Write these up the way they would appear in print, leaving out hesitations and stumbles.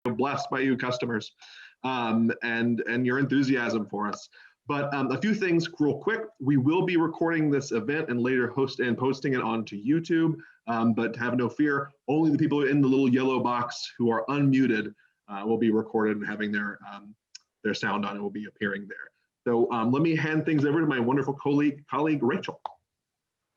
blessed by you customers and your enthusiasm for us. But a few things real quick. We will be recording this event and later posting it onto YouTube. But have no fear, only the people in the little yellow box who are unmuted will be recorded and having their sound on and will be appearing there. So let me hand things over to my wonderful colleague Rachel.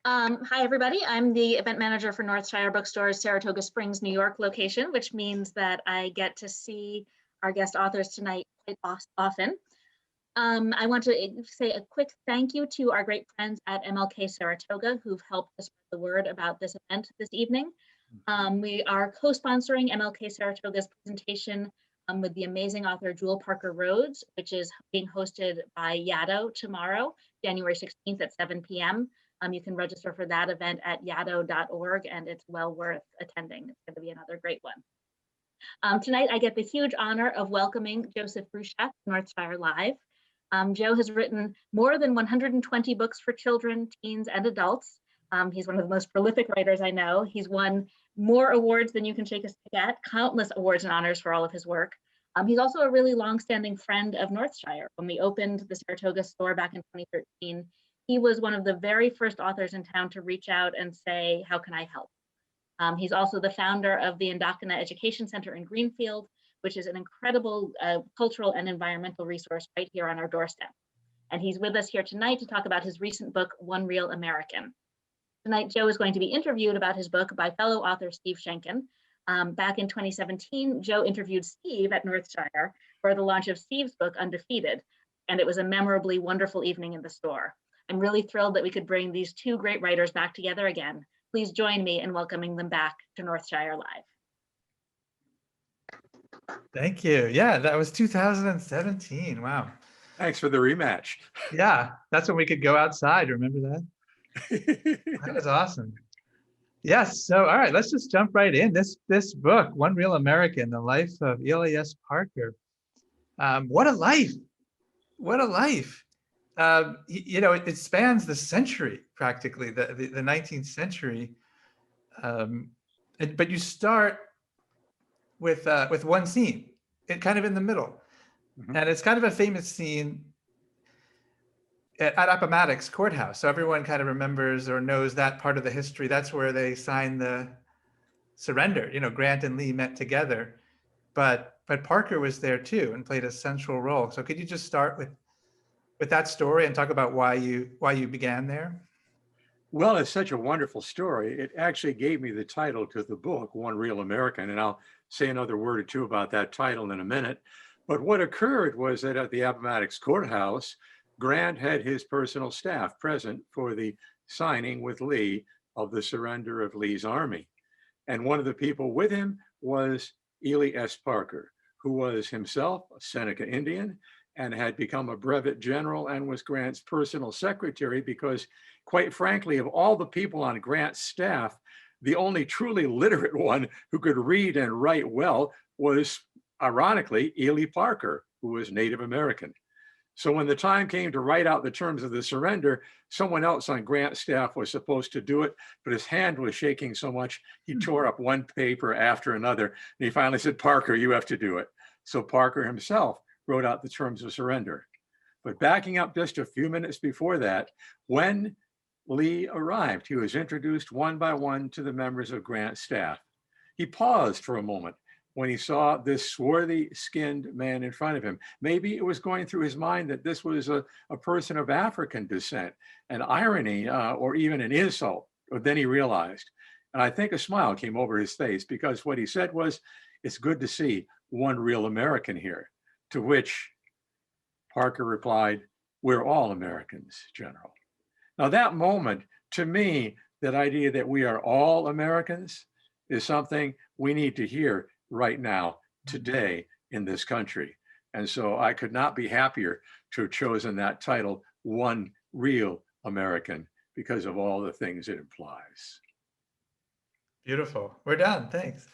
Hi, everybody. I'm the event manager for Northshire Bookstore's Saratoga Springs, New York location, which means that I get to see our guest authors tonight quite often. I want to say a quick thank you to our great friends at MLK Saratoga who've helped us spread the word about this event this evening. We are co-sponsoring MLK Saratoga's presentation with the amazing author Jewel Parker Rhodes, which is being hosted by Yaddo tomorrow, January 16th at 7 p.m. You can register for that event at yaddo.org, and it's well worth attending. It's going to be another great one. Tonight, I get the huge honor of welcoming Joseph Bruchac to Northshire Live. Joe has written more than 120 books for children, teens, and adults. He's one of the most prolific writers I know. He's won more awards than you can shake a stick at, countless awards and honors for all of his work. He's also a really long-standing friend of Northshire. When we opened the Saratoga store back in 2013, he was one of the very first authors in town to reach out and say, how can I help? He's also the founder of the Indocana Education Center in Greenfield, which is an incredible cultural and environmental resource right here on our doorstep. And he's with us here tonight to talk about his recent book, One Real American. Tonight, Joe is going to be interviewed about his book by fellow author Steve Sheinkin. Back in 2017, Joe interviewed Steve at Northshire for the launch of Steve's book, Undefeated, and it was a memorably wonderful evening in the store. I'm really thrilled that we could bring these two great writers back together again. Please join me in welcoming them back to Northshire Live. Thank you. Yeah, that was 2017. Wow. Thanks for the rematch. Yeah, that's when we could go outside. Remember that? That was awesome. Yes. So, all right, let's just jump right in. This book, One Real American, The Life of Ely S. Parker. What a life. What a life. You know, it spans the century, practically, the 19th century. But you start with one scene, kind of in the middle. Mm-hmm. And it's kind of a famous scene at Appomattox Courthouse. So everyone kind of remembers or knows that part of the history. That's where they signed the surrender. You know, Grant and Lee met together, but Parker was there too and played a central role. So could you just start with that story and talk about why you began there? Well, it's such a wonderful story. It actually gave me the title to the book, One Real American, and I'll say another word or two about that title in a minute. But what occurred was that at the Appomattox Courthouse, Grant had his personal staff present for the signing with Lee of the surrender of Lee's army. And one of the people with him was Ely S. Parker, who was himself a Seneca Indian and had become a brevet general and was Grant's personal secretary because, quite frankly, of all the people on Grant's staff, the only truly literate one who could read and write well was, ironically, Ely Parker, who was Native American. So when the time came to write out the terms of the surrender, someone else on Grant's staff was supposed to do it, but his hand was shaking so much, he tore up one paper after another, and he finally said, Parker, you have to do it. So Parker himself wrote out the terms of surrender. But backing up just a few minutes before that, when Lee arrived, he was introduced one by one to the members of Grant's staff. He paused for a moment when he saw this swarthy skinned man in front of him. Maybe it was going through his mind that this was a person of African descent, an irony or even an insult. But then he realized, and I think a smile came over his face because what he said was, it's good to see one real American here. To which Parker replied, we're all Americans, General. Now that moment, to me, that idea that we are all Americans is something we need to hear right now, today, in this country. And so I could not be happier to have chosen that title, One Real American, because of all the things it implies. Beautiful. We're done. Thanks.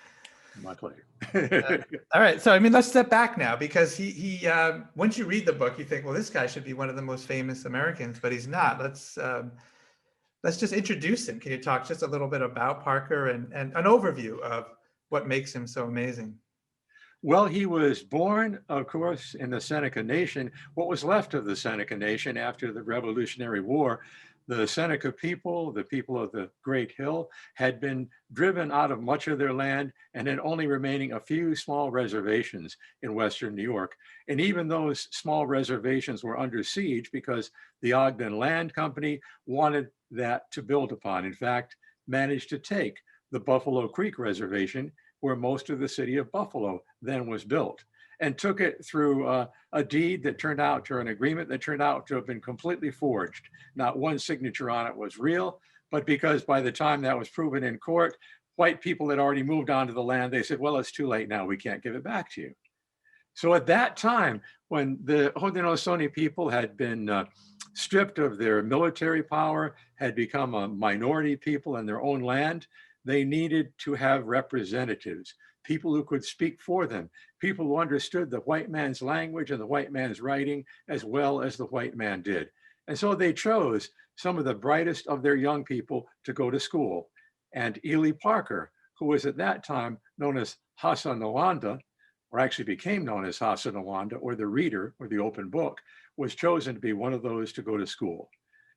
My pleasure. All right. So, I mean, let's step back now because he once you read the book, you think, well, this guy should be one of the most famous Americans, but he's not. Let's just introduce him. Can you talk just a little bit about Parker and an overview of what makes him so amazing? Well, he was born, of course, in the Seneca Nation, what was left of the Seneca Nation after the Revolutionary War. The Seneca people, the people of the Great Hill, had been driven out of much of their land and had only remaining a few small reservations in Western New York. And even those small reservations were under siege because the Ogden Land Company wanted that to build upon. In fact, managed to take the Buffalo Creek Reservation, where most of the city of Buffalo then was built, and took it through a deed that turned out to an agreement that turned out to have been completely forged. Not one signature on it was real, but because by the time that was proven in court, white people had already moved onto the land, they said, well, it's too late now, we can't give it back to you. So at that time, when the Haudenosaunee people had been stripped of their military power, had become a minority people in their own land, they needed to have representatives, people who could speak for them, people who understood the white man's language and the white man's writing as well as the white man did. And so they chose some of the brightest of their young people to go to school. And Ely Parker, who was at that time known as Hassanawanda, or actually became known as Hassanawanda, or the reader, or the open book, was chosen to be one of those to go to school.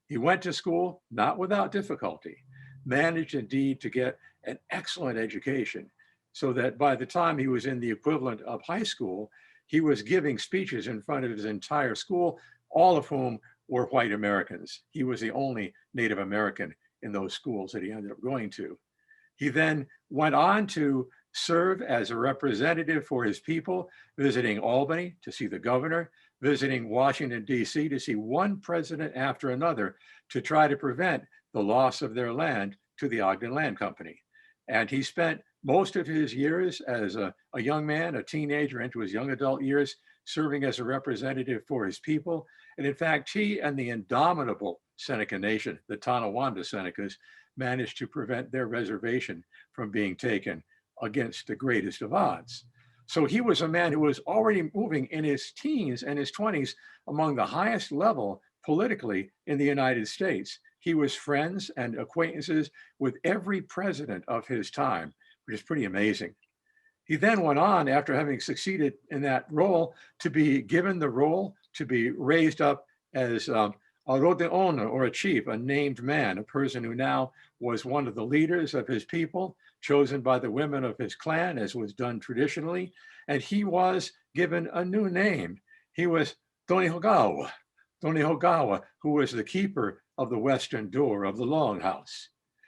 He went to school, not without difficulty, managed indeed to get an excellent education, so that by the time he was in the equivalent of high school, he was giving speeches in front of his entire school, all of whom were white Americans. He was the only Native American in those schools that he ended up going to. He then went on to serve as a representative for his people, visiting Albany to see the governor, visiting Washington, D.C. to see one president after another to try to prevent the loss of their land to the Ogden Land Company. And he spent most of his years as a young man, a teenager into his young adult years, serving as a representative for his people. And in fact, he and the indomitable Seneca Nation, the Tonawanda Senecas, managed to prevent their reservation from being taken against the greatest of odds. So he was a man who was already moving in his teens and his 20s among the highest level politically in the United States. He was friends and acquaintances with every president of his time, which is pretty amazing. He then went on, after having succeeded in that role, to be given the role to be raised up as a rodeona, or a chief, a named man, a person who now was one of the leaders of his people, chosen by the women of his clan, as was done traditionally. And he was given a new name. He was Donihogawa, who was the keeper of the western door of the Longhouse.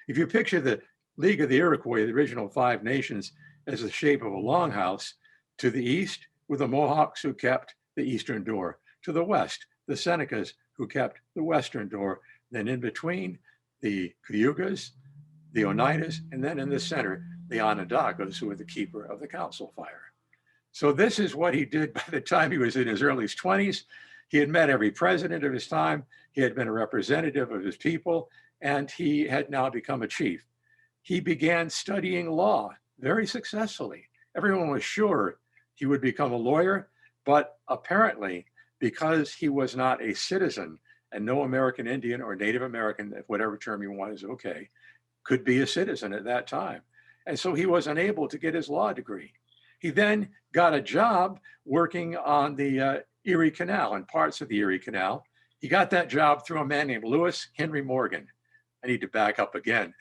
If you picture the League of the Iroquois, the original 5 nations, as the shape of a longhouse, to the east were the Mohawks, who kept the eastern door. To the west, the Senecas, who kept the western door. Then in between, the Cayugas, the Oneidas, and then in the center, the Onondagas, who were the keeper of the council fire. So this is what he did by the time he was in his early 20s. He had met every president of his time. He had been a representative of his people, and he had now become a chief. He began studying law very successfully. Everyone was sure he would become a lawyer, but apparently, because he was not a citizen, and no American Indian or Native American, whatever term you want is okay, could be a citizen at that time. And so he was unable to get his law degree. He then got a job working on the Erie Canal and parts of the Erie Canal. He got that job through a man named Lewis Henry Morgan. I need to back up again.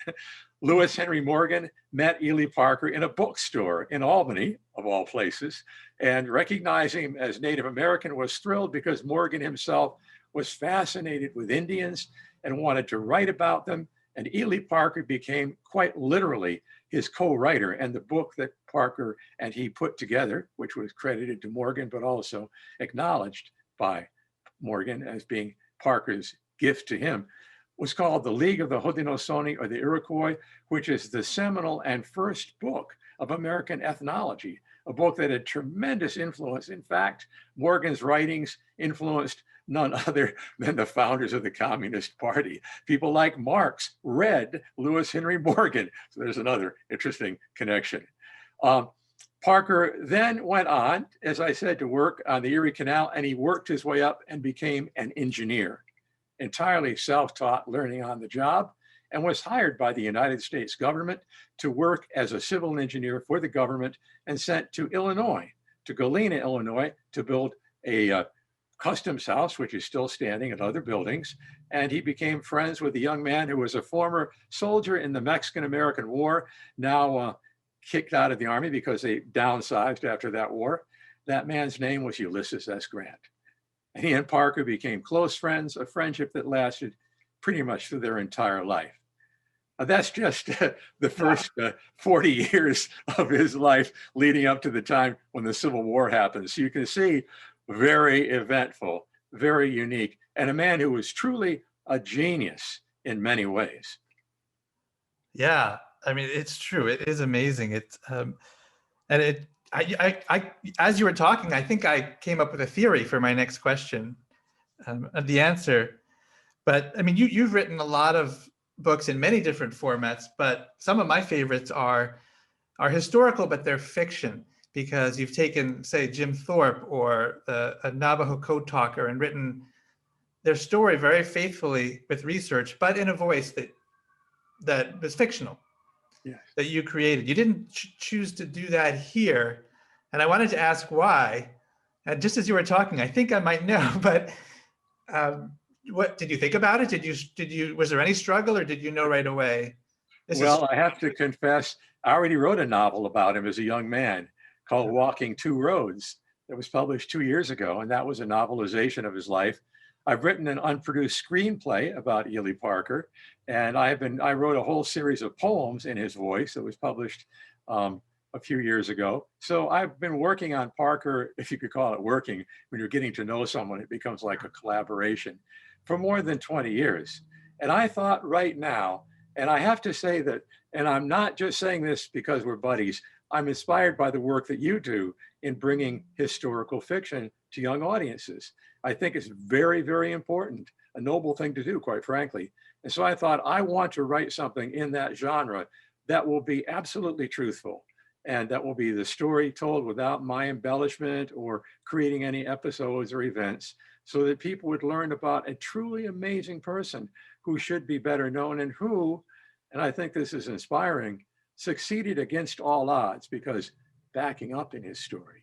Lewis Henry Morgan met Ely Parker in a bookstore in Albany, of all places, and recognizing him as Native American, was thrilled because Morgan himself was fascinated with Indians and wanted to write about them. And Ely Parker became quite literally his co-writer, and the book that Parker and he put together, which was credited to Morgan, but also acknowledged by Morgan as being Parker's gift to him, was called The League of the Haudenosaunee, or the Iroquois, which is the seminal and first book of American ethnology, a book that had tremendous influence. In fact, Morgan's writings influenced none other than the founders of the Communist Party. People like Marx read Lewis Henry Morgan. So there's another interesting connection. Parker then went on, as I said, to work on the Erie Canal, and he worked his way up and became an engineer, entirely self-taught, learning on the job, and was hired by the United States government to work as a civil engineer for the government and sent to Illinois, to Galena, Illinois, to build a customs house, which is still standing, and other buildings. And he became friends with a young man who was a former soldier in the Mexican-American War, now kicked out of the Army because they downsized after that war. That man's name was Ulysses S. Grant. And he and Parker became close friends, a friendship that lasted pretty much through their entire life. That's just the first 40 years of his life leading up to the time when the Civil War happened. So you can see, very eventful, very unique, and a man who was truly a genius in many ways. Yeah, I mean, it's true. It is amazing. It's and it. I as you were talking, I think I came up with a theory for my next question, the answer. But I mean, you've written a lot of books in many different formats, but some of my favorites are historical, but they're fiction, because you've taken, say, Jim Thorpe or a Navajo Code Talker and written their story very faithfully with research, but in a voice that was fictional. Yes. That you created. You didn't choose to do that here. And I wanted to ask why. And just as you were talking, I think I might know, but what did you think about it? Was there any struggle, or did you know right away? I have to confess, I already wrote a novel about him as a young man called Walking Two Roads that was published 2 years ago. And that was a novelization of his life. I've written an unproduced screenplay about Ely Parker, and I wrote a whole series of poems in his voice that was published a few years ago. So I've been working on Parker, if you could call it working. When you're getting to know someone, it becomes like a collaboration, for more than 20 years. And I thought right now, and I have to say that, and I'm not just saying this because we're buddies, I'm inspired by the work that you do in bringing historical fiction to young audiences. I think it's very, very important, a noble thing to do, quite frankly. And so I thought, I want to write something in that genre that will be absolutely truthful, and that will be the story told without my embellishment or creating any episodes or events, so that people would learn about a truly amazing person who should be better known, and who, and I think this is inspiring, succeeded against all odds, because backing up in his story,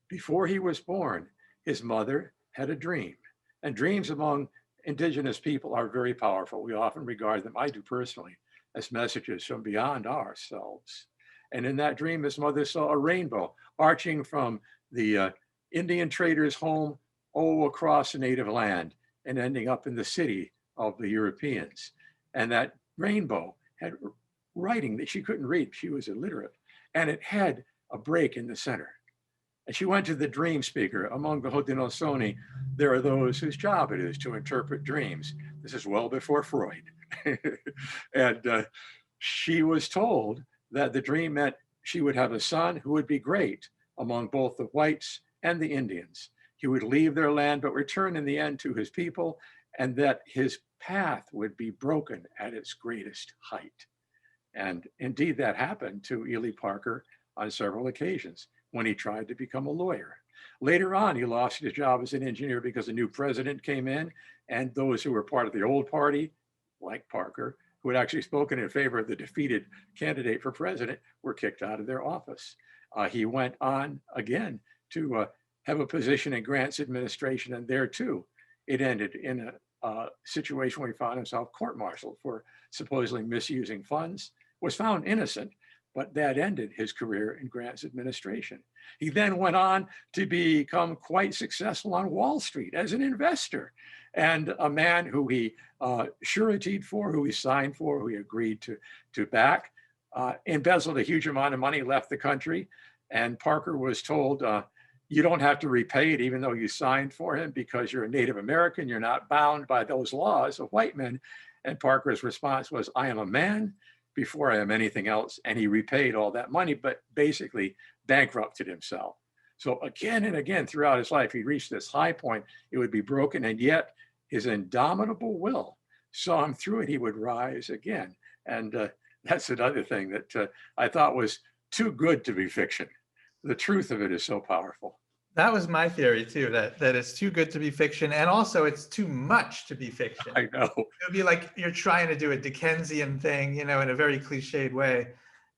before he was born, his mother had a dream. And dreams among Indigenous people are very powerful. We often regard them, I do personally, as messages from beyond ourselves. And in that dream, his mother saw a rainbow arching from the Indian trader's home across the native land and ending up in the city of the Europeans. And that rainbow had writing that she couldn't read. She was illiterate. And it had a break in the center. And she went to the dream speaker. Among the Haudenosaunee, there are those whose job it is to interpret dreams. This is well before Freud. And she was told that the dream meant she would have a son who would be great among both the whites and the Indians. He would leave their land, but return in the end to his people, and that his path would be broken at its greatest height. And indeed, that happened to Ely Parker on several occasions when he tried to become a lawyer. Later on, he lost his job as an engineer because a new president came in, and those who were part of the old party, like Parker, who had actually spoken in favor of the defeated candidate for president, were kicked out of their office. He went on again to have a position in Grant's administration, and there too, it ended in a situation where he found himself court-martialed for supposedly misusing funds, was found innocent, but that ended his career in Grant's administration. He then went on to become quite successful on Wall Street as an investor, and a man who he suretied for, who he signed for, who he agreed to back, embezzled a huge amount of money, left the country, and Parker was told, you don't have to repay it even though you signed for him, because you're a Native American, you're not bound by those laws of white men. And Parker's response was, I am a man before I am anything else. And he repaid all that money, but basically bankrupted himself. So again and again throughout his life, he reached this high point, it would be broken, and yet his indomitable will saw him through it, he would rise again. And that's another thing that I thought was too good to be fiction. The truth of it is so powerful. That was my theory too, that it's too good to be fiction, and also it's too much to be fiction. I know. It would be like you're trying to do a Dickensian thing, in a very cliched way,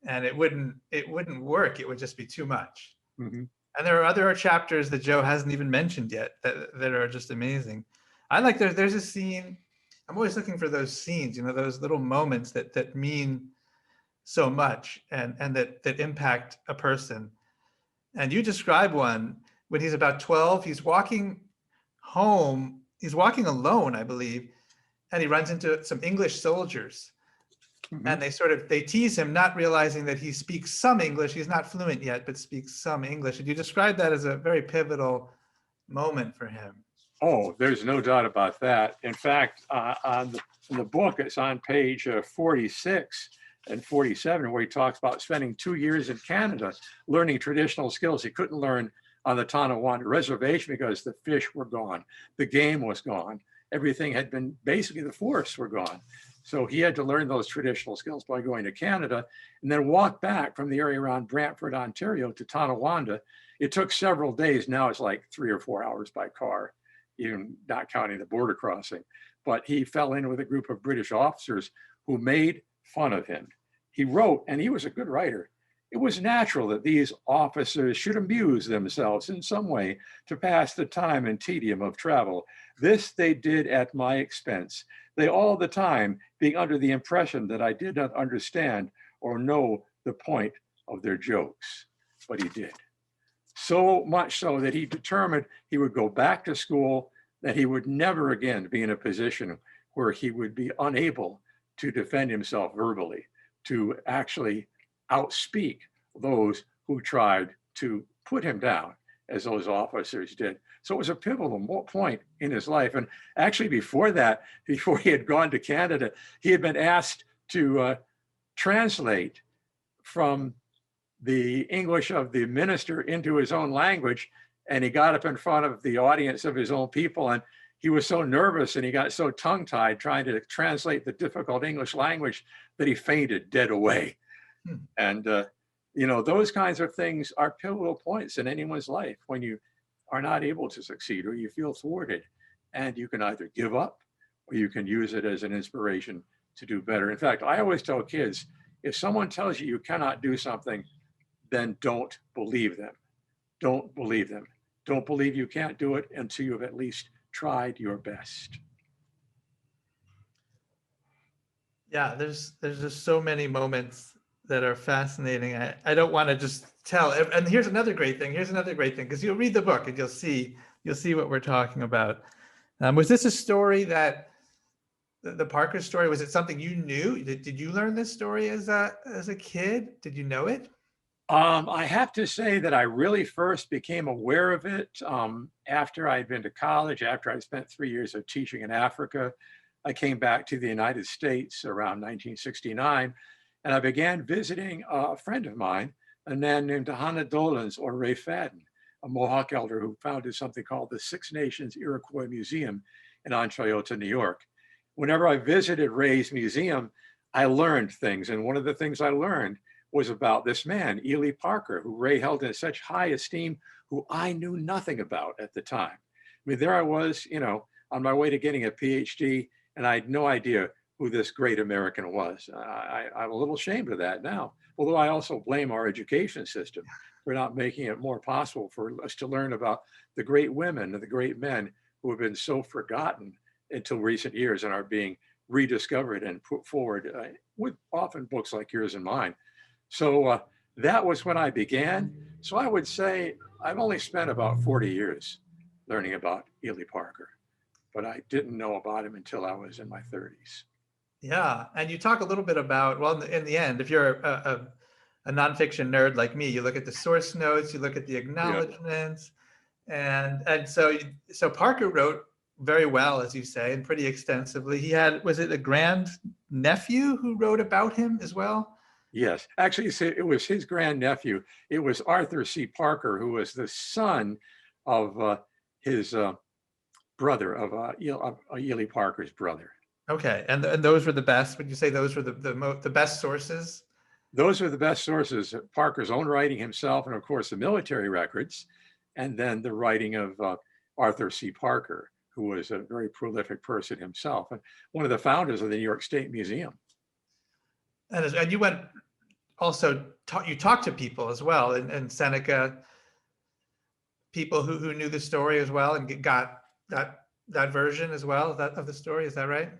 and it wouldn't work. It would just be too much. Mm-hmm. And there are other chapters that Joe hasn't even mentioned yet that are just amazing. I like there's a scene. I'm always looking for those scenes, those little moments that mean so much and that impact a person. And you describe one when he's about 12. He's walking home. He's walking alone, I believe, and he runs into some English soldiers. Mhm. And they tease him, not realizing that he speaks some English. He's not fluent yet, but speaks some English. And you describe that as a very pivotal moment for him. Oh, there's no doubt about that. In fact, in the book, it's on page 46 and 47, where he talks about spending 2 years in Canada learning traditional skills he couldn't learn on the Tonawanda reservation because the fish were gone, the game was gone, everything had been, basically the forests were gone. So he had to learn those traditional skills by going to Canada and then walk back from the area around Brantford, Ontario to Tonawanda. It took several days. Now it's like 3 or 4 hours by car, even not counting the border crossing. But he fell in with a group of British officers who made fun of him. He wrote, and he was a good writer, it was natural that these officers should amuse themselves in some way to pass the time and tedium of travel. This they did at my expense, they all the time being under the impression that I did not understand or know the point of their jokes. But he did. So much so that he determined he would go back to school, that he would never again be in a position where he would be unable to defend himself verbally, to actually outspeak those who tried to put him down, as those officers did. So it was a pivotal point in his life. And actually before that, before he had gone to Canada, he had been asked to translate from the English of the minister into his own language. And he got up in front of the audience of his own people, and he was so nervous and he got so tongue-tied trying to translate the difficult English language that he fainted dead away. And those kinds of things are pivotal points in anyone's life when you are not able to succeed or you feel thwarted, and you can either give up or you can use it as an inspiration to do better. In fact, I always tell kids, if someone tells you you cannot do something, then don't believe them. Don't believe them. Don't believe you can't do it until you've at least tried your best. Yeah, there's just so many moments that are fascinating. I don't want to just tell. And here's another great thing. Because you'll read the book and you'll see what we're talking about. Was this a story that the Parker story? Was it something you knew? Did you learn this story as a kid? Did you know it? I have to say that I really first became aware of it after I'd been to college, after I spent 3 years of teaching in Africa. I came back to the United States around 1969, and I began visiting a friend of mine, a man named Hannah Dolans, or Ray Fadden, a Mohawk elder who founded something called the Six Nations Iroquois Museum in Ontario, New York. Whenever I visited Ray's museum, I learned things. And one of the things I learned was about this man, Ely Parker, who Ray held in such high esteem, who I knew nothing about at the time. I mean, there I was, on my way to getting a PhD, and I had no idea who this great American was. I'm a little ashamed of that now, although I also blame our education system for not making it more possible for us to learn about the great women and the great men who have been so forgotten until recent years and are being rediscovered and put forward with often books like yours and mine. So that was when I began. So I would say I've only spent about 40 years learning about Ely Parker, but I didn't know about him until I was in my 30s. Yeah, and you talk a little bit about, well, in the end, if you're a nonfiction nerd like me, you look at the source notes, you look at the acknowledgments, and so Parker wrote very well, as you say, and pretty extensively. He had, was it a grand nephew who wrote about him as well? Yes, actually, it was his grandnephew. It was Arthur C. Parker, who was the son of his brother, of Ely Parker's brother. Okay, and those were the best. Would you say those were the best sources? Those are the best sources: Parker's own writing himself, and of course the military records, and then the writing of Arthur C. Parker, who was a very prolific person himself, and one of the founders of the New York State Museum. And you went also, you talked to people as well, and Seneca, people who knew the story as well and got that version as well of the story. Is that right?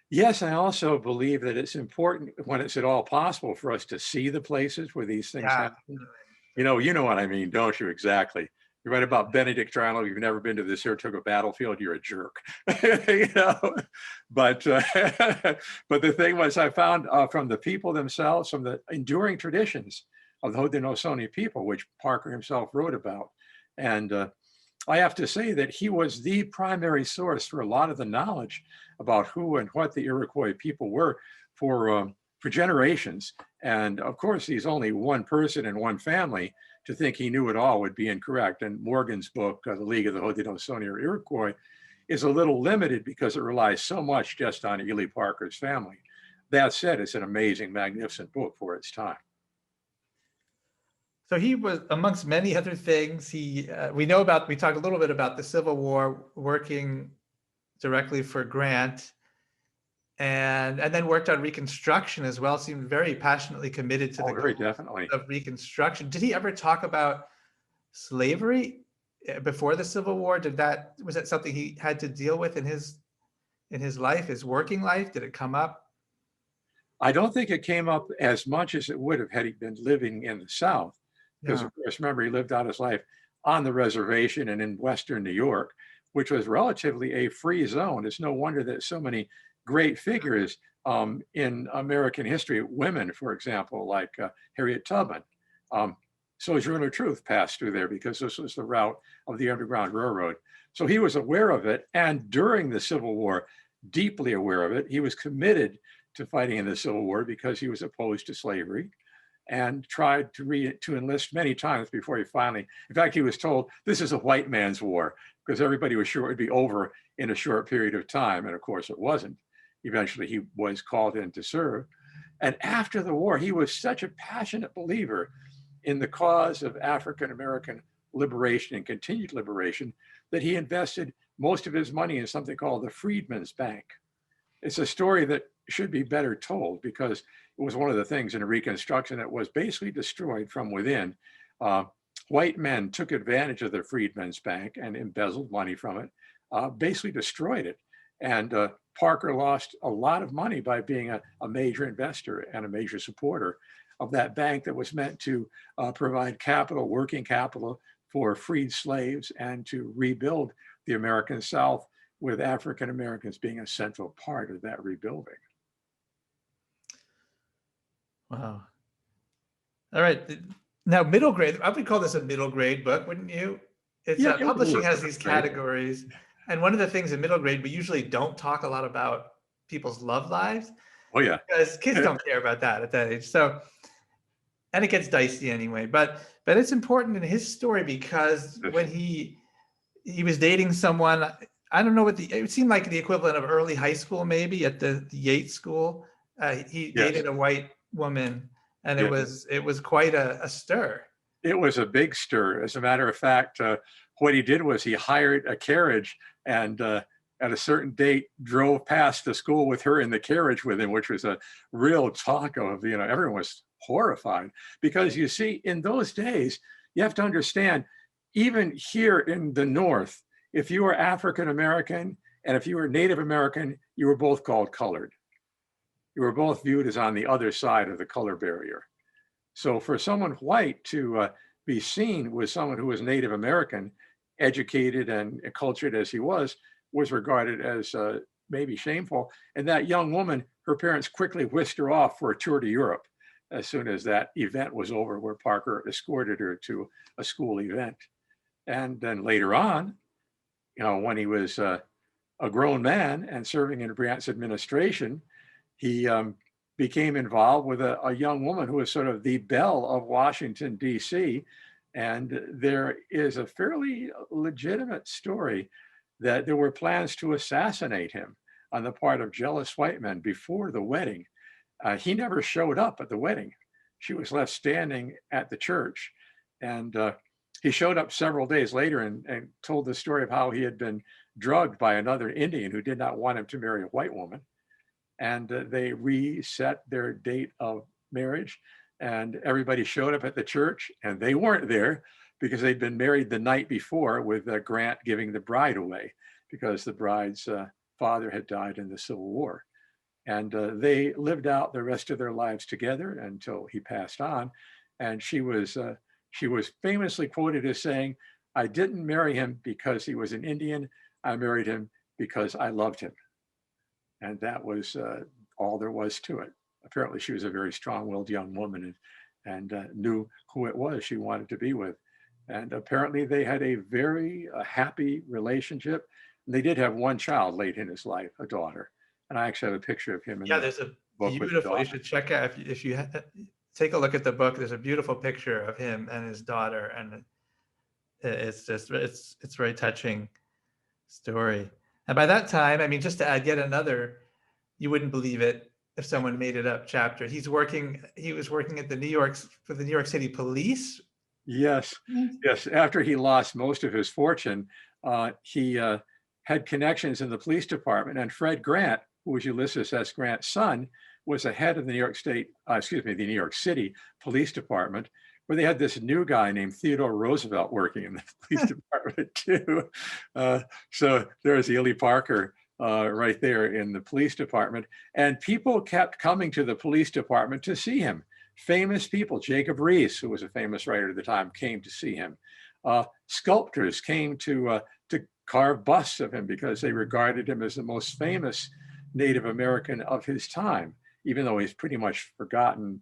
Yes, I also believe that it's important when it's at all possible for us to see the places where these things Yeah. happen. You know what I mean, don't you? Exactly. You're right about Benedict Arnold. If you've never been to the Saratoga battlefield, you're a jerk. You know, but but the thing was, I found from the people themselves, from the enduring traditions of the Haudenosaunee people, which Parker himself wrote about, and I have to say that he was the primary source for a lot of the knowledge about who and what the Iroquois people were for generations. And of course, he's only one person and one family. To think he knew it all would be incorrect. And Morgan's book, The League of the Haudenosaunee or Iroquois, is a little limited because it relies so much just on Ely Parker's family. That said, it's an amazing, magnificent book for its time. So he was, amongst many other things, we talked a little bit about the Civil War, working directly for Grant, and then worked on Reconstruction as well. Seemed very passionately committed to very definitely of Reconstruction. Did he ever talk about slavery before the Civil War? Was that something he had to deal with in his life, his working life? Did it come up? I don't think it came up as much as it would have had he been living in the South. Because of course, remember, he lived out his life on the reservation and in Western New York, which was relatively a free zone. It's no wonder that so many great figures in American history, women, for example, like Harriet Tubman, Sojourner Truth passed through there because this was the route of the Underground Railroad. So he was aware of it. And during the Civil War, deeply aware of it. He was committed to fighting in the Civil War because he was opposed to slavery, and tried to enlist many times before he finally, in fact, he was told this is a white man's war because everybody was sure it would be over in a short period of time. And of course it wasn't. Eventually he was called in to serve. And after the war, he was such a passionate believer in the cause of African-American liberation and continued liberation that he invested most of his money in something called the Freedmen's Bank. It's a story that should be better told because it was one of the things in Reconstruction that was basically destroyed from within. White men took advantage of the Freedmen's Bank and embezzled money from it, basically destroyed it. And Parker lost a lot of money by being a major investor and a major supporter of that bank that was meant to provide capital, working capital for freed slaves and to rebuild the American South, with African Americans being a central part of that rebuilding. Wow. All right. Now, middle grade, I would call this a middle grade book, wouldn't you? It's publishing has these categories. And one of the things in middle grade, we usually don't talk a lot about people's love lives. Oh, yeah. Because kids don't care about that at that age. So, and it gets dicey anyway. But it's important in his story because when he was dating someone, I don't know it seemed like the equivalent of early high school, maybe at the Yates School. He dated a white woman, and it was quite a stir. It was a big stir. As a matter of fact, what he did was he hired a carriage and at a certain date drove past the school with her in the carriage with him, which was a real talk of, everyone was horrified. Because you see, in those days, you have to understand, even here in the North, if you were African American and if you were Native American, you were both called colored. You were both viewed as on the other side of the color barrier. So for someone white to be seen with someone who was Native American, educated and cultured as he was regarded as maybe shameful. And that young woman, her parents quickly whisked her off for a tour to Europe as soon as that event was over, where Parker escorted her to a school event. And then later on, when he was a grown man and serving in Grant's administration, he became involved with a young woman who was sort of the belle of Washington, D.C. And there is a fairly legitimate story that there were plans to assassinate him on the part of jealous white men before the wedding. He never showed up at the wedding. She was left standing at the church. And he showed up several days later and told the story of how he had been drugged by another Indian who did not want him to marry a white woman. And they reset their date of marriage, and everybody showed up at the church, and they weren't there because they'd been married the night before with Grant giving the bride away because the bride's father had died in the Civil War. And they lived out the rest of their lives together until he passed on. And she was famously quoted as saying, "I didn't marry him because he was an Indian. I married him because I loved him." And that was all there was to it. Apparently she was a very strong-willed young woman and knew who it was she wanted to be with. And apparently they had a very happy relationship. And they did have one child late in his life, a daughter. And I actually have a picture of him in there's a book beautiful, you should check out, if you take a look at the book, there's a beautiful picture of him and his daughter. And it's just, it's very touching story. And by that time, I mean, just to add yet another, you wouldn't believe it if someone made it up chapter. He was working at the New York City Police. Yes, yes. After he lost most of his fortune, he had connections in the police department. And Fred Grant, who was Ulysses S. Grant's son, was the head of the New York City Police Department, where they had this new guy named Theodore Roosevelt working in the police department too. So there's Ely Parker right there in the police department. And people kept coming to the police department to see him. Famous people, Jacob Riis, who was a famous writer at the time, came to see him. Sculptors came to carve busts of him because they regarded him as the most famous Native American of his time, even though he's pretty much forgotten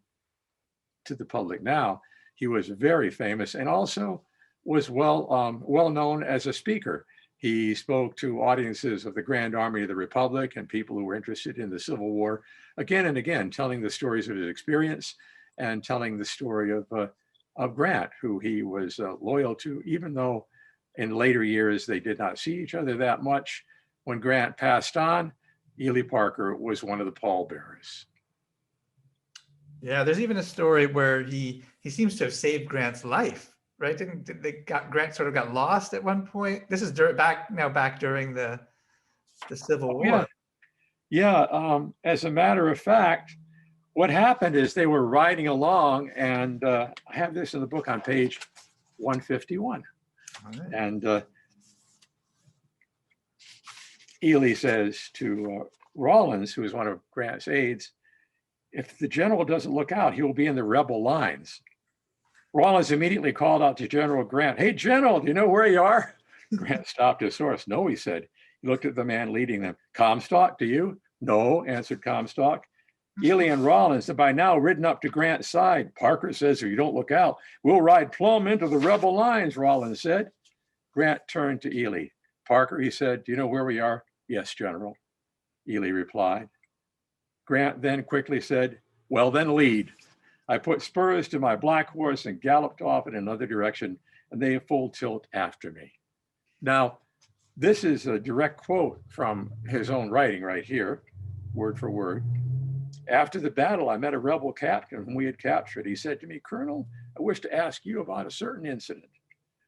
to the public now. He was very famous and also was well known as a speaker. He spoke to audiences of the Grand Army of the Republic and people who were interested in the Civil War again and again, telling the stories of his experience and telling the story of Grant, who he was loyal to, even though in later years they did not see each other that much. When Grant passed on, Ely Parker was one of the pallbearers. Yeah, there's even a story where he seems to have saved Grant's life, right? Grant sort of got lost at one point? This is back during the Civil War. Yeah, as a matter of fact, what happened is they were riding along, and I have this in the book on page 151. Right. And Ely says to Rawlins, who is one of Grant's aides, "If the general doesn't look out, he will be in the rebel lines." Rawlins immediately called out to General Grant, "Hey, General, do you know where you are?" Grant stopped his horse. "No," he said. He looked at the man leading them. "Comstock, do you?" "No," answered Comstock. Ely and Rawlins had by now ridden up to Grant's side. "Parker says if you don't look out, we'll ride plumb into the rebel lines," Rawlins said. Grant turned to Ely. "Parker," he said, "do you know where we are?" "Yes, General," Ely replied. Grant then quickly said, "Well, then lead." I put spurs to my black horse and galloped off in another direction, and they full tilt after me. Now, this is a direct quote from his own writing right here, word for word. "After the battle, I met a rebel captain whom we had captured. He said to me, 'Colonel, I wish to ask you about a certain incident.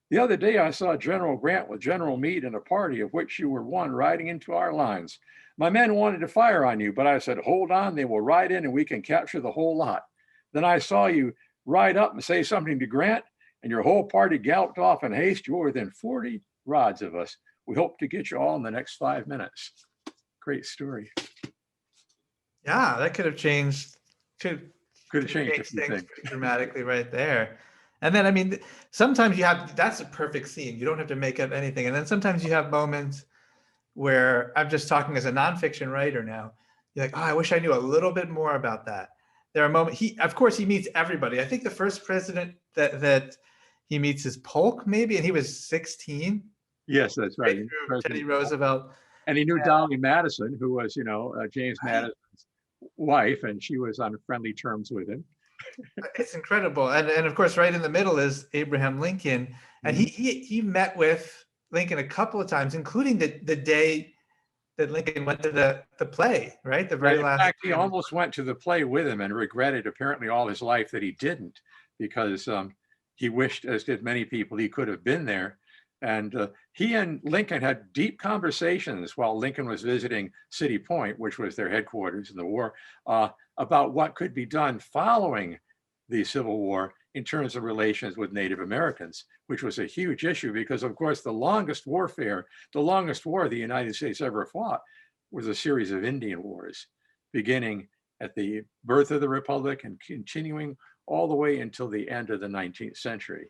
The other day, I saw General Grant with General Meade and a party of which you were one riding into our lines. My men wanted to fire on you, but I said, 'Hold on, they will ride in and we can capture the whole lot.' Then I saw you ride up and say something to Grant, and your whole party galloped off in haste. You were within 40 rods of us. We hope to get you all in the next 5 minutes." Great story. Yeah, that could have changed. Could have changed a few things things dramatically right there. And then, I mean, sometimes that's a perfect scene. You don't have to make up anything. And then sometimes you have moments where I'm just talking as a nonfiction writer now. You're like, "Oh, I wish I knew a little bit more about that." There are moments, of course, he meets everybody. I think the first president that he meets is Polk, maybe, and he was 16. Yes, that's right. Teddy Roosevelt. And he knew Dolly Madison, who was, James Madison's wife, and she was on friendly terms with him. It's incredible. And of course, right in the middle is Abraham Lincoln. And he met with Lincoln a couple of times, including the day that Lincoln went to the play, right? The very last. In fact, he almost went to the play with him and regretted apparently all his life that he didn't, because he wished, as did many people, he could have been there. And he and Lincoln had deep conversations while Lincoln was visiting City Point, which was their headquarters in the war, about what could be done following the Civil War in terms of relations with Native Americans, which was a huge issue because, of course, the longest war the United States ever fought was a series of Indian wars, beginning at the birth of the Republic and continuing all the way until the end of the 19th century.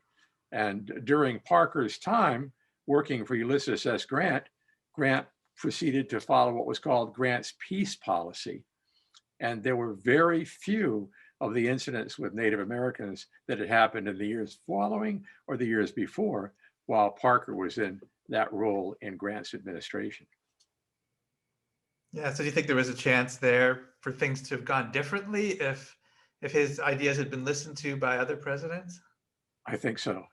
And during Parker's time working for Ulysses S. Grant, Grant proceeded to follow what was called Grant's peace policy. And there were very few of the incidents with Native Americans that had happened in the years following or the years before, while Parker was in that role in Grant's administration. Yeah, so do you think there was a chance there for things to have gone differently if his ideas had been listened to by other presidents? I think so.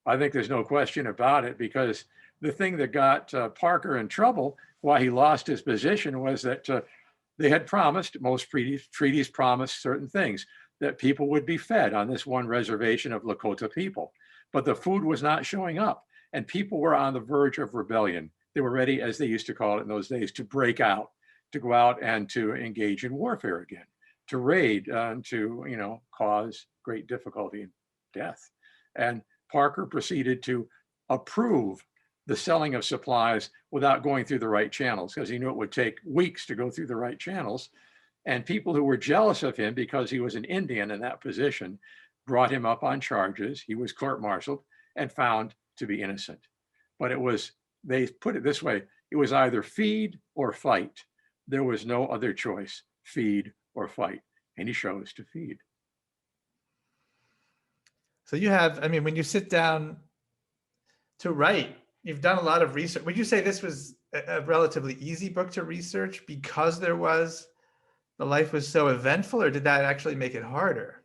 I think there's no question about it, because the thing that got Parker in trouble, why he lost his position, was that they had promised, most treaties promised certain things, that people would be fed on this one reservation of Lakota people, but the food was not showing up and people were on the verge of rebellion. They were ready, as they used to call it in those days, to break out, to go out and to engage in warfare again, to raid, to cause great difficulty and death. And Parker proceeded to approve the selling of supplies without going through the right channels, because he knew it would take weeks to go through the right channels. And people who were jealous of him because he was an Indian in that position brought him up on charges. He was court-martialed and found to be innocent. But they put it this way, it was either feed or fight. There was no other choice, feed or fight. And he chose to feed. So you have, when you sit down to write, you've done a lot of research. Would you say this was a relatively easy book to research because the life was so eventful, or did that actually make it harder?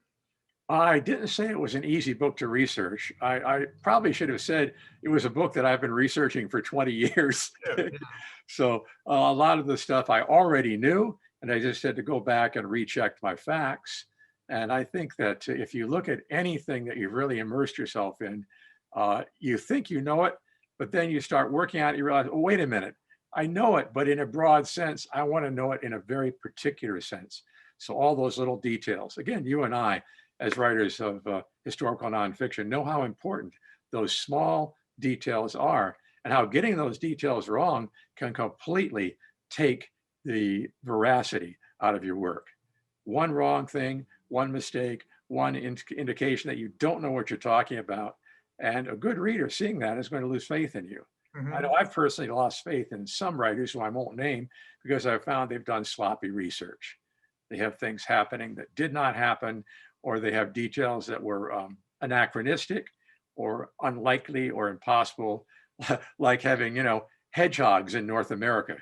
I didn't say it was an easy book to research. I probably should have said it was a book that I've been researching for 20 years. Yeah. So a lot of the stuff I already knew, and I just had to go back and recheck my facts. And I think that if you look at anything that you've really immersed yourself in, you think you know it, but then you start working on it, you realize, oh, wait a minute, I know it, but in a broad sense, I want to know it in a very particular sense. So all those little details, again, you and I, as writers of historical nonfiction, know how important those small details are, and how getting those details wrong can completely take the veracity out of your work. One wrong thing, one mistake, one indication that you don't know what you're talking about, and a good reader seeing that is going to lose faith in you. Mm-hmm. I know I've personally lost faith in some writers who I won't name because I've found they've done sloppy research. They have things happening that did not happen, or they have details that were anachronistic or unlikely or impossible, like having, hedgehogs in North America,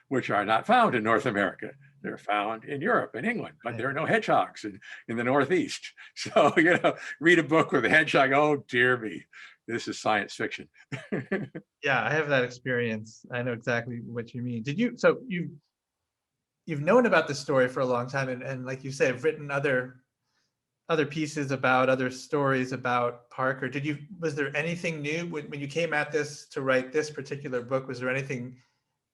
which are not found in North America. They're found in Europe and England, but there are no hedgehogs in the Northeast. So, read a book with a hedgehog, oh dear me, this is science fiction. Yeah, I have that experience. I know exactly what you mean. So you've known about this story for a long time, and like you say, have written other pieces about other stories about Parker. Was there anything new when you came at this to write this particular book? Was there anything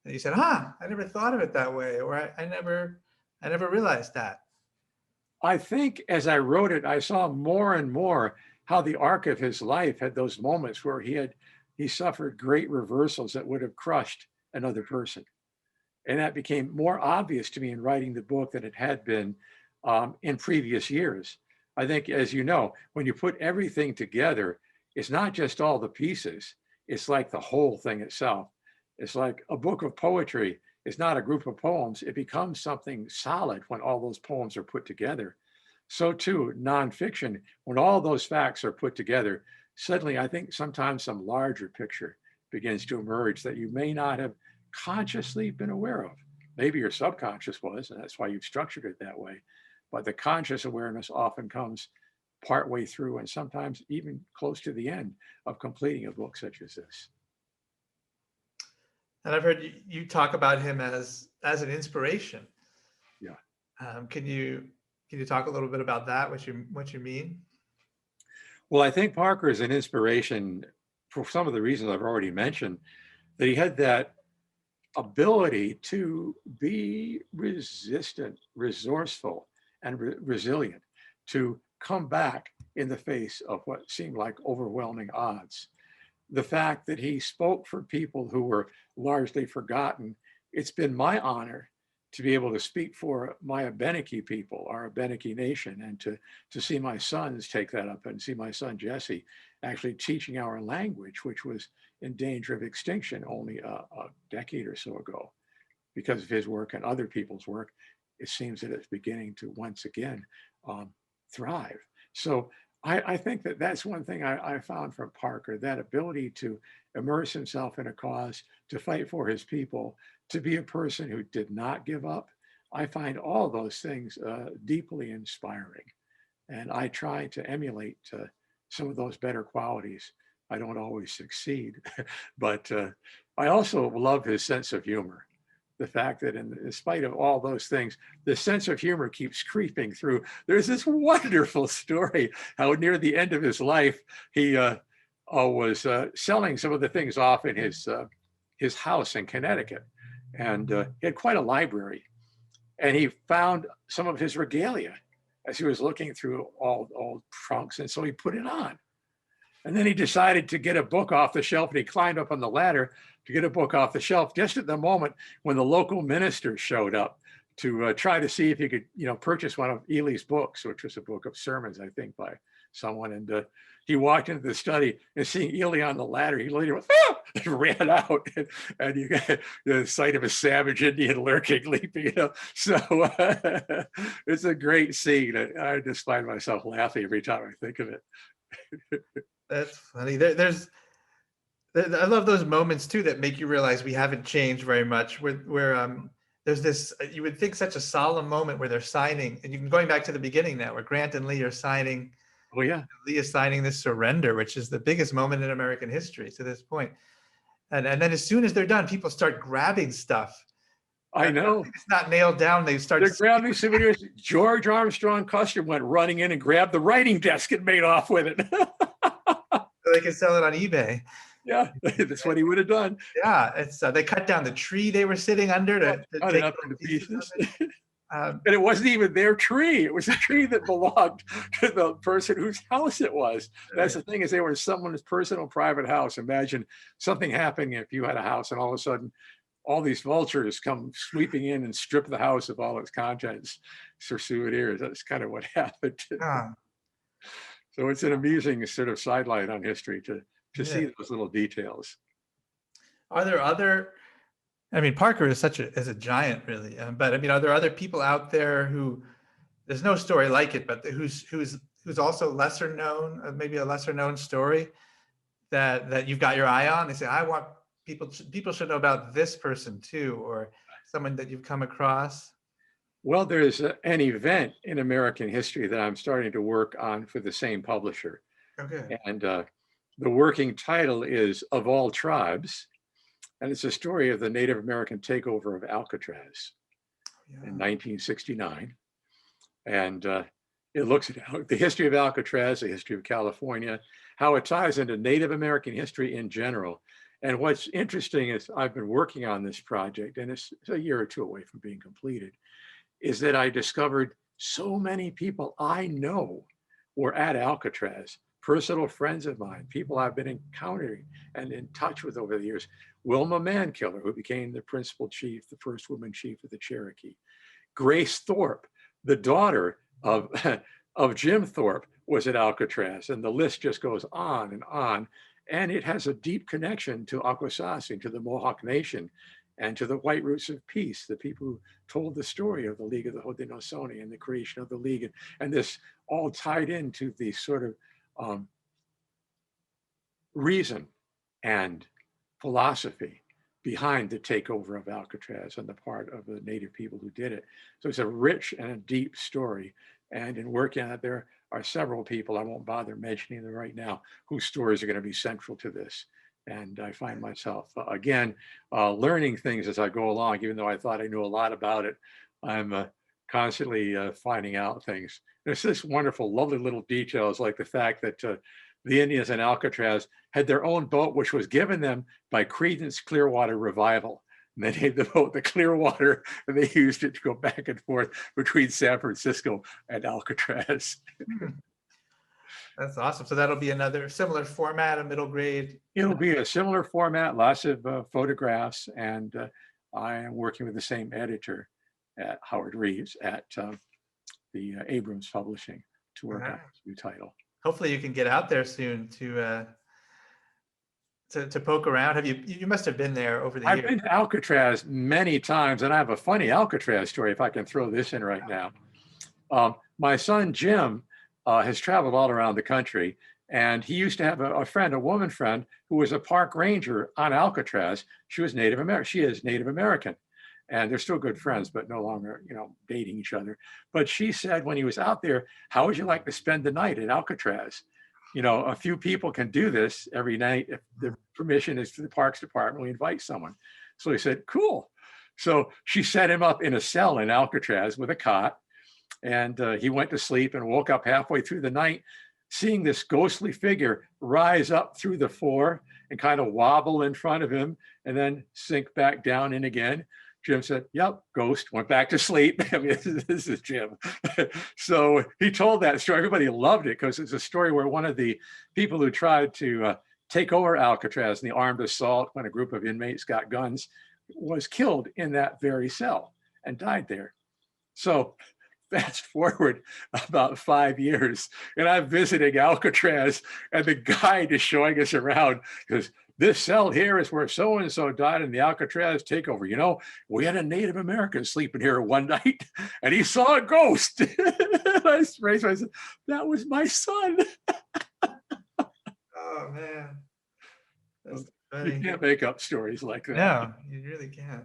that you said, I never thought of it that way, or I never realized that? I think as I wrote it, I saw more and more how the arc of his life had those moments where he suffered great reversals that would have crushed another person. And that became more obvious to me in writing the book than it had been in previous years. I think, as you know, when you put everything together, it's not just all the pieces, it's like the whole thing itself. It's like a book of poetry is not a group of poems. It becomes something solid when all those poems are put together. So too, nonfiction, when all those facts are put together, suddenly I think sometimes some larger picture begins to emerge that you may not have consciously been aware of. Maybe your subconscious was, and that's why you've structured it that way. But the conscious awareness often comes partway through and sometimes even close to the end of completing a book such as this. And I've heard you talk about him as an inspiration. Yeah. Can you talk a little bit about that? What you mean? Well, I think Parker is an inspiration for some of the reasons I've already mentioned. That he had that ability to be resistant, resourceful, and resilient, to come back in the face of what seemed like overwhelming odds. The fact that he spoke for people who were largely forgotten, it's been my honor to be able to speak for my Abenaki people, our Abenaki nation, and to see my sons take that up, and see my son Jesse actually teaching our language, which was in danger of extinction only a decade or so ago. Because of his work and other people's work, it seems that it's beginning to once again thrive. So I think that that's one thing I found from Parker, that ability to immerse himself in a cause, to fight for his people, to be a person who did not give up. I find all those things deeply inspiring. And I try to emulate some of those better qualities. I don't always succeed, but I also love his sense of humor. The fact that in spite of all those things, the sense of humor keeps creeping through. There's this wonderful story how near the end of his life, he was selling some of the things off in his house in Connecticut. And he had quite a library. And he found some of his regalia as he was looking through all trunks. And so he put it on. And then he decided to get a book off the shelf, and he climbed up on the ladder to get a book off the shelf just at the moment when the local minister showed up to try to see if he could, purchase one of Ely's books, which was a book of sermons, I think, by someone. And he walked into the study, and seeing Ely on the ladder, he literally went, ah! And ran out. And you got the sight of a savage Indian lurking, leaping, So it's a great scene. I just find myself laughing every time I think of it. That's funny. I love those moments too that make you realize we haven't changed very much. Where there's this, you would think, such a solemn moment where they're signing, and you're going back to the beginning now, where Grant and Lee are signing. Oh yeah, Lee is signing this surrender, which is the biggest moment in American history to this point. And then as soon as they're done, people start grabbing stuff. I know. It's not nailed down. They're grabbing souvenirs. George Armstrong Custer went running in and grabbed the writing desk and made off with it. So they can sell it on eBay. Yeah, that's what he would have done. Yeah, it's they cut down the tree they were sitting under to cut take it up into pieces. And it wasn't even their tree. It was a tree that belonged to the person whose house it was. That's the thing, is they were in someone's personal private house. Imagine something happening if you had a house and all of a sudden all these vultures come sweeping in and strip the house of all its contents for souvenirs. That's kind of what happened. So it's an amusing sort of sidelight on history to see those little details. Are there other, I mean, Parker is is a giant, really. But I mean, are there other people out there who, there's no story like it, but who's also lesser known, maybe a lesser known story that you've got your eye on? They say, I want people should know about this person too, or someone that you've come across. Well, there's an event in American history that I'm starting to work on for the same publisher. Okay. And the working title is Of All Tribes. And it's a story of the Native American takeover of Alcatraz in 1969. And it looks at the history of Alcatraz, the history of California, how it ties into Native American history in general. And what's interesting is I've been working on this project, and it's a year or two away from being completed, is that I discovered so many people I know were at Alcatraz, personal friends of mine, people I've been encountering and in touch with over the years. Wilma Mankiller, who became the principal chief, the first woman chief of the Cherokee. Grace Thorpe, the daughter of Jim Thorpe, was at Alcatraz, and the list just goes on and on. And it has a deep connection to Akwesasne, to the Mohawk Nation, and to the White Roots of Peace, the people who told the story of the League of the Haudenosaunee and the creation of the League. And this all tied into the sort of reason and philosophy behind the takeover of Alcatraz on the part of the Native people who did it. So it's a rich and a deep story. And in working on it, there are several people, I won't bother mentioning them right now, whose stories are going to be central to this. And I find myself, again, learning things as I go along. Even though I thought I knew a lot about it, I'm constantly finding out things. There's this wonderful, lovely little details, like the fact that the Indians in Alcatraz had their own boat, which was given them by Creedence Clearwater Revival. And they named the boat the Clearwater, and they used it to go back and forth between San Francisco and Alcatraz. That's awesome. So that'll be another similar format, a middle grade. It'll be a similar format, lots of photographs, and I am working with the same editor at Howard Reeves at the Abrams Publishing to work on this new title. Hopefully you can get out there soon to poke around. You must have been there over the years. I've been to Alcatraz many times, and I have a funny Alcatraz story if I can throw this in right now. My son Jim has traveled all around the country, and he used to have a friend, a woman friend, who was a park ranger on Alcatraz. She was Native American. She is Native American, and they're still good friends, but no longer, dating each other. But she said when he was out there, how would you like to spend the night at Alcatraz? A few people can do this every night. If the permission is to the Parks Department, we invite someone. So he said, cool. So she set him up in a cell in Alcatraz with a cot, and he went to sleep and woke up halfway through the night, seeing this ghostly figure rise up through the floor and kind of wobble in front of him and then sink back down in again. Jim said, yep, ghost, went back to sleep. I mean, this is Jim. So he told that story. Everybody loved it because it's a story where one of the people who tried to take over Alcatraz in the armed assault when a group of inmates got guns was killed in that very cell and died there. So fast forward about 5 years, and I'm visiting Alcatraz, and the guide is showing us around because this cell here is where so-and-so died in the Alcatraz takeover. We had a Native American sleeping here one night, and he saw a ghost. I raised my son. That was my son. Oh, man. That's funny. You can't make up stories like that. No, you really can't.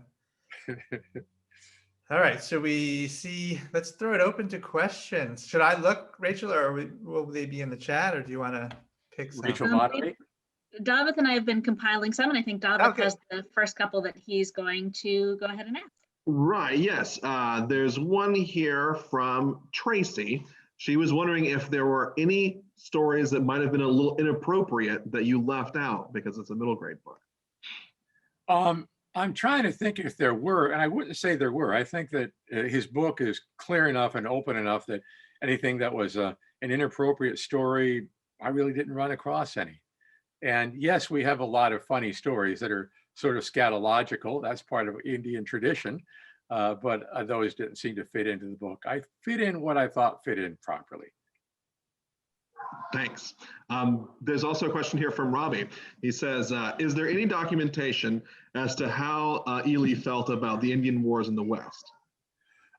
All right, so let's throw it open to questions. Should I look, Rachel, or will they be in the chat, or do you want to pick some? Rachel, moderate. Davith and I have been compiling some, and I think Davith has the first couple that he's going to go ahead and ask. Right, yes. There's one here from Tracy. She was wondering if there were any stories that might have been a little inappropriate that you left out because it's a middle grade book. I'm trying to think if there were, and I wouldn't say there were. I think that his book is clear enough and open enough that anything that was an inappropriate story, I really didn't run across any. And yes, we have a lot of funny stories that are sort of scatological. That's part of Indian tradition, but those didn't seem to fit into the book. I fit in what I thought fit in properly. Thanks. There's also a question here from Robbie. He says, is there any documentation as to how Ely felt about the Indian Wars in the West?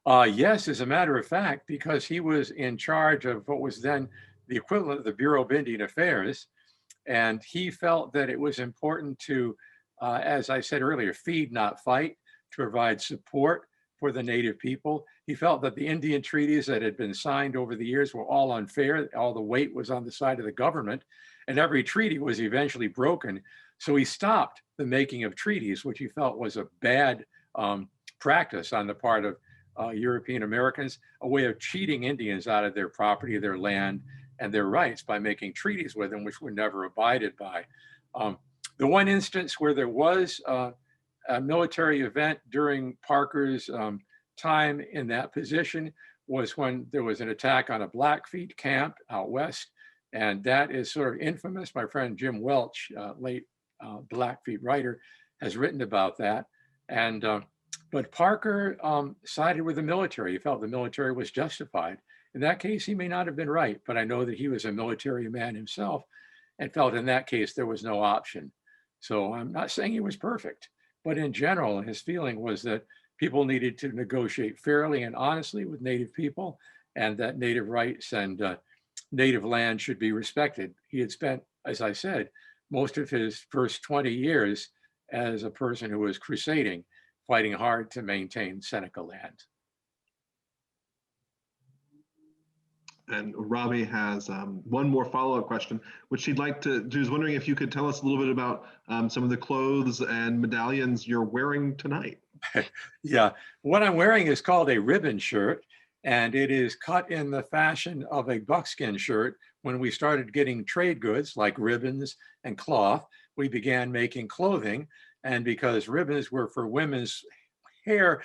Yes, as a matter of fact, because he was in charge of what was then the equivalent of the Bureau of Indian Affairs. And he felt that it was important to, as I said earlier, feed, not fight, to provide support for the Native people. He felt that the Indian treaties that had been signed over the years were all unfair. All the weight was on the side of the government, and every treaty was eventually broken. So he stopped the making of treaties, which he felt was a bad practice on the part of European Americans, a way of cheating Indians out of their property, their land, and their rights by making treaties with them, which were never abided by. The one instance where there was a military event during Parker's time in that position was when there was an attack on a Blackfeet camp out west. And that is sort of infamous. My friend Jim Welch, late Blackfeet writer, has written about that. And but Parker sided with the military. He felt the military was justified. In that case, he may not have been right, but I know that he was a military man himself and felt in that case there was no option. So I'm not saying he was perfect, but in general, his feeling was that people needed to negotiate fairly and honestly with Native people, and that Native rights and Native land should be respected. He had spent, as I said, most of his first 20 years as a person who was crusading, fighting hard to maintain Seneca land. And Robbie has one more follow-up question, which she'd like to, she was wondering if you could tell us a little bit about some of the clothes and medallions you're wearing tonight. Yeah, what I'm wearing is called a ribbon shirt, and it is cut in the fashion of a buckskin shirt. When we started getting trade goods like ribbons and cloth, we began making clothing. And because ribbons were for women's hair,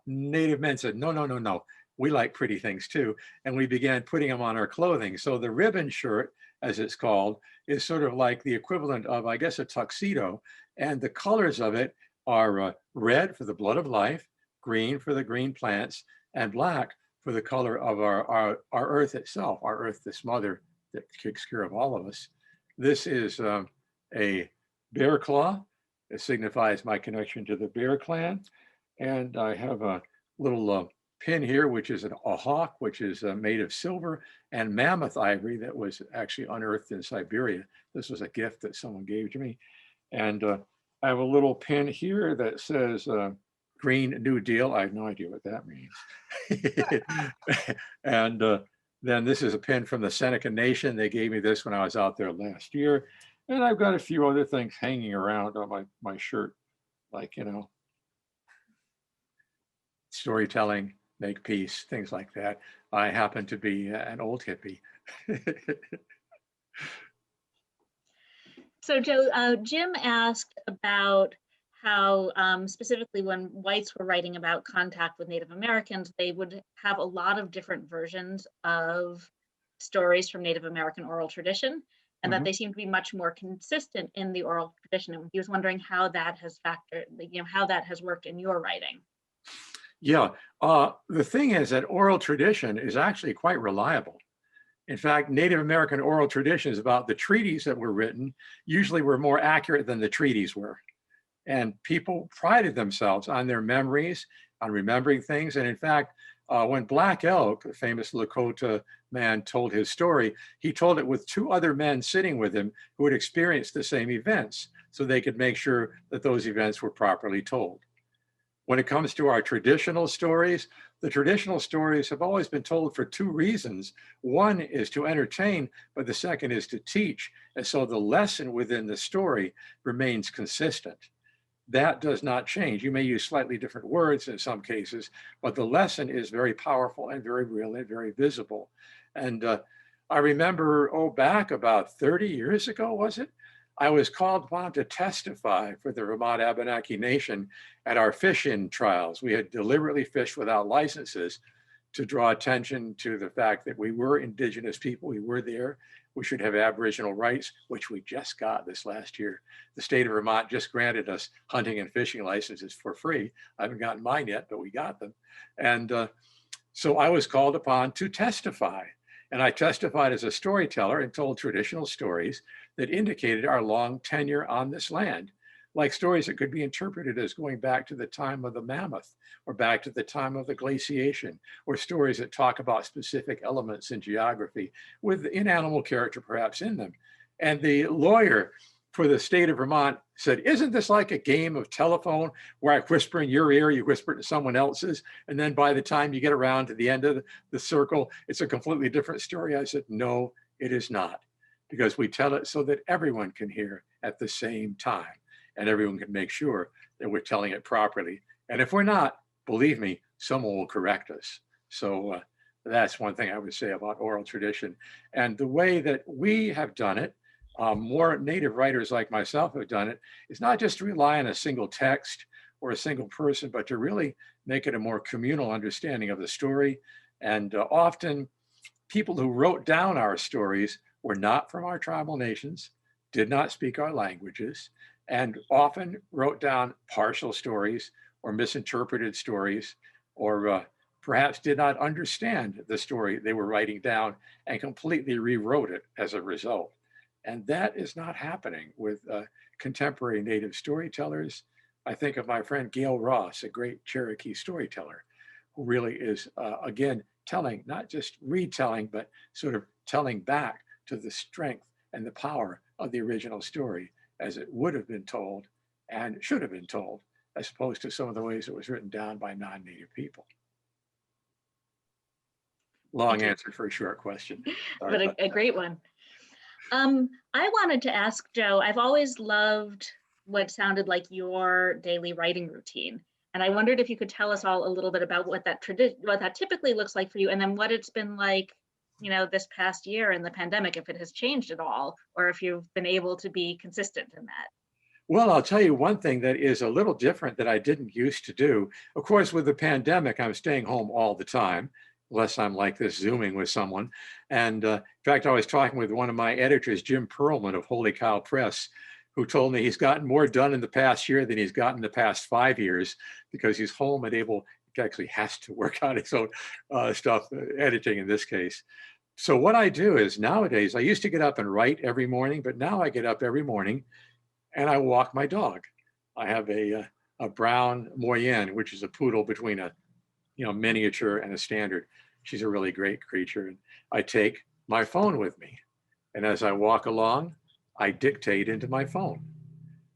Native men said, no, no, no, no. we like pretty things too, and we began putting them on our clothing. So the ribbon shirt, as it's called, is sort of like the equivalent of, I guess, a tuxedo. And the colors of it are red for the blood of life, green for the green plants, and black for the color of our earth itself, our earth, this mother that takes care of all of us. This is a bear claw. It signifies my connection to the Bear Clan. And I have a little pin here, which is a hawk, which is made of silver and mammoth ivory that was actually unearthed in Siberia. This was a gift that someone gave to me. And I have a little pin here that says Green New Deal. I have no idea what that means. And then this is a pin from the Seneca Nation. They gave me this when I was out there last year. And I've got a few other things hanging around on my shirt, like, you know, storytelling, make peace, things like that. I happen to be an old hippie. So Joe, Jim asked about how specifically when whites were writing about contact with Native Americans, they would have a lot of different versions of stories from Native American oral tradition, and that they seem to be much more consistent in the oral tradition. And he was wondering how that has factored, you know, how that has worked in your writing. Yeah, the thing is that oral tradition is actually quite reliable. In fact, Native American oral traditions about the treaties that were written usually were more accurate than the treaties were. And people prided themselves on their memories, on remembering things. And in fact, when Black Elk, the famous Lakota man, told his story, he told it with two other men sitting with him who had experienced the same events, so they could make sure that those events were properly told. When it comes to our traditional stories, the traditional stories have always been told for two reasons. One is to entertain, but the second is to teach. And so the lesson within the story remains consistent. That does not change. You may use slightly different words in some cases, but the lesson is very powerful and very real and very visible. And I remember, back about 30 years ago, was it? I was called upon to testify for the Vermont Abenaki Nation at our fish-in trials. We had deliberately fished without licenses to draw attention to the fact that we were Indigenous people, we were there, we should have Aboriginal rights, which we just got this last year. The state of Vermont just granted us hunting and fishing licenses for free. I haven't gotten mine yet, but we got them. And so I was called upon to testify. And I testified as a storyteller and told traditional stories that indicated our long tenure on this land, like stories that could be interpreted as going back to the time of the mammoth or back to the time of the glaciation, or stories that talk about specific elements in geography with an animal character perhaps in them. And the lawyer for the state of Vermont said, "Isn't this like a game of telephone where I whisper in your ear, you whisper to someone else's, and then by the time you get around to the end of the circle, it's a completely different story?" I said, "No, it is not, because we tell it so that everyone can hear at the same time, and everyone can make sure that we're telling it properly. And if we're not, believe me, someone will correct us." So that's one thing I would say about oral tradition. And the way that we have done it, more Native writers like myself have done it, is not just to rely on a single text or a single person, but to really make it a more communal understanding of the story. And often people who wrote down our stories were not from our tribal nations, did not speak our languages, and often wrote down partial stories or misinterpreted stories, or perhaps did not understand the story they were writing down and completely rewrote it as a result. And that is not happening with contemporary Native storytellers. I think of my friend Gail Ross, a great Cherokee storyteller, who really is, again, telling, not just retelling, but sort of telling back to the strength and the power of the original story as it would have been told and should have been told, as opposed to some of the ways it was written down by non-Native people. Long answer for a short question. But a great one. I wanted to ask Joe, I've always loved what sounded like your daily writing routine. And I wondered if you could tell us all a little bit about what that typically looks like for you, and then what it's been like, you know, this past year in the pandemic, if it has changed at all, or if you've been able to be consistent in that. Well, I'll tell you one thing that is a little different that I didn't used to do. Of course, with the pandemic, I'm staying home all the time. unless I'm like this Zooming with someone. And in fact, I was talking with one of my editors, Jim Perlman of Holy Cow Press, who told me he's gotten more done in the past year than he's gotten the past 5 years because he's home and able, actually has to work on his own stuff, editing in this case. So what I do is nowadays, I used to get up and write every morning, but now I get up every morning and I walk my dog. I have a brown Moyenne, which is a poodle between a miniature and a standard. She's a really great creature. And I take my phone with me. And as I walk along, I dictate into my phone.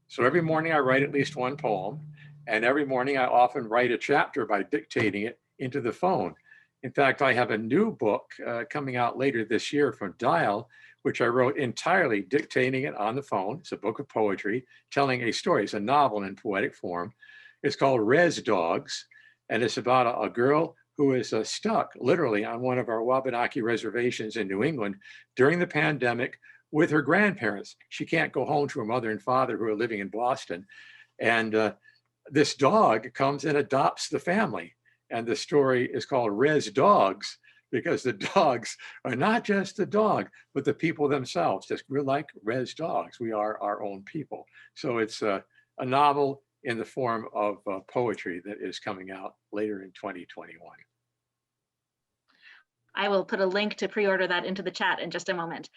So every morning I write at least one poem. And every morning I often write a chapter by dictating it into the phone. In fact, I have a new book coming out later this year from Dial, which I wrote entirely dictating it on the phone. It's a book of poetry telling a story. It's a novel in poetic form. It's called Res Dogs. And it's about a girl who is stuck literally on one of our Abenaki reservations in New England during the pandemic with her grandparents. She can't go home to her mother and father who are living in Boston. And this dog comes and adopts the family. And the story is called Res Dogs because the dogs are not just the dog, but the people themselves. Just we're like res dogs. We are our own people. So it's a novel in the form of poetry that is coming out later in 2021. I will put a link to pre-order that into the chat in just a moment.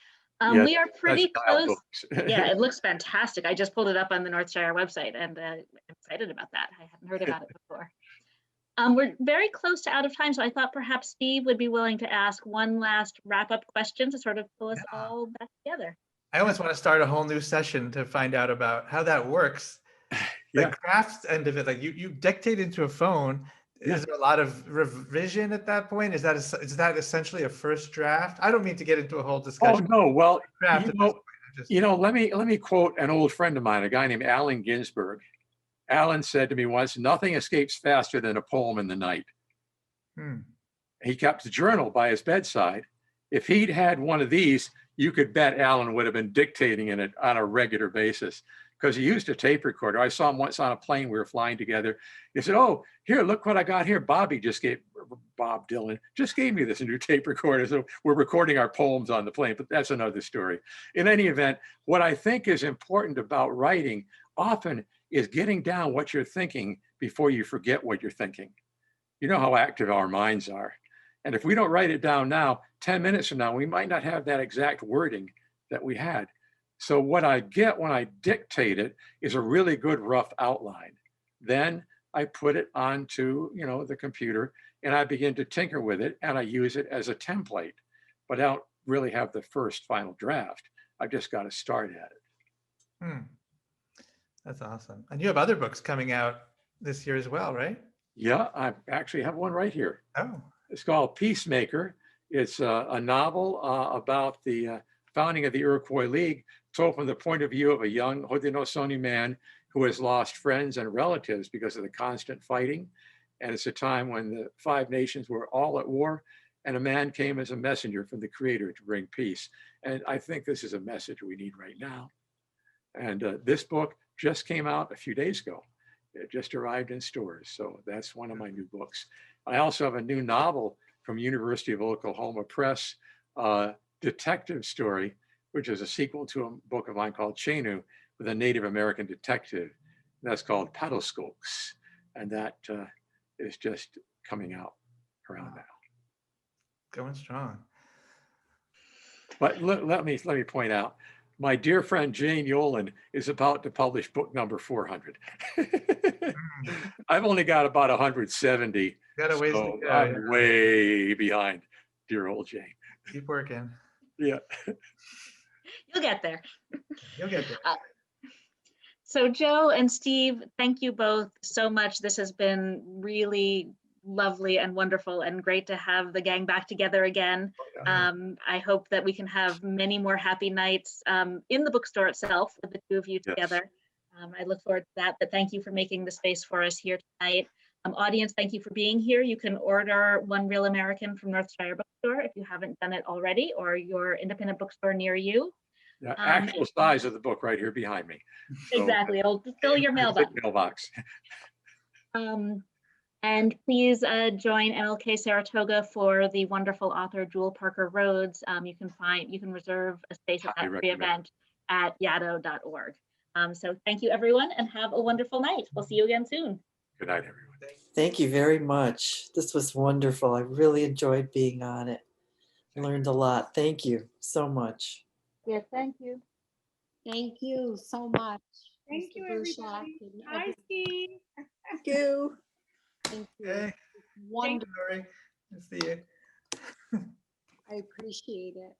Yes, we are pretty close. Yeah, Yeah, it looks fantastic. I just pulled it up on the Northshire website and I'm excited about that. I hadn't heard about it before. We're very close to out of time, so I thought perhaps Steve would be willing to ask one last wrap-up question to sort of pull us all back together. I almost want to start a whole new session to find out about how that works. The Yeah. crafts end of it, like you dictate into a phone. Is there a lot of revision at that point? Is that essentially a first draft? I don't mean to get into a whole Oh discussion. no, well, Draft at this point. let me quote an old friend of mine, a guy named Allen Ginsberg. Allen said to me once, "Nothing escapes faster than a poem in the night." He kept a journal by his bedside. If he'd had one of these, you could bet Allen would have been dictating in it on a regular basis because he used a tape recorder. I saw him once on a plane. We were flying together. He said, "Oh, here, look what I got here. Bob Dylan just gave me this new tape recorder. So we're recording our poems on the plane," but that's another story. In any event, what I think is important about writing often is getting down what you're thinking before you forget what you're thinking. You know how active our minds are. And if we don't write it down now, 10 minutes from now, we might not have that exact wording that we had. So what I get when I dictate it is a really good rough outline. Then I put it onto, the computer and I begin to tinker with it and I use it as a template, but I don't really have the first final draft. I've just got to start at it. That's awesome. And you have other books coming out this year as well, right? Yeah, I actually have one right here. Oh. It's called Peacemaker. It's a novel about the founding of the Iroquois League, told from the point of view of a young Haudenosaunee man who has lost friends and relatives because of the constant fighting. And it's a time when the Five Nations were all at war, and a man came as a messenger from the Creator to bring peace. And I think this is a message we need right now. And this book just came out a few days ago. It just arrived in stores. So that's one of my new books. I also have a new novel from University of Oklahoma Press, detective story, which is a sequel to a book of mine called Chenu, with a Native American detective. That's called Paddlescokes. And that is just coming out around now. Going strong. But let me point out, my dear friend Jane Yolen is about to publish book number 400. I've only got about 170. Got a ways to So go. I'm way behind dear old Jane. Keep working. Yeah. You'll get there. You'll get there. So Joe and Steve, thank you both so much. This has been really lovely and wonderful and great to have the gang back together again. I hope that we can have many more happy nights in the bookstore itself with the two of you together. I look forward to that, but thank you for making the space for us here tonight. Audience, thank you for being here. You can order One Real American from Northshire Bookstore if you haven't done it already, or your independent bookstore near you. The actual size of the book right here behind me. So, exactly, it'll fill your mailbox. And please join MLK Saratoga for the wonderful author Jewel Parker Rhodes. You can reserve a space at Highly that free recommend. event at yaddo.org. So thank you everyone and have a wonderful night. We'll see you again soon. Good night, everyone. Thank you very much. This was wonderful. I really enjoyed being on it. Learned a lot. Thank you so much. Yes, thank you. Thank you so much. Thank you, Mr. Bruchac everybody. and Hi, every- Steve. Thank you. Thank you. Okay. Wonderful. Lori. Good to see you. I appreciate it.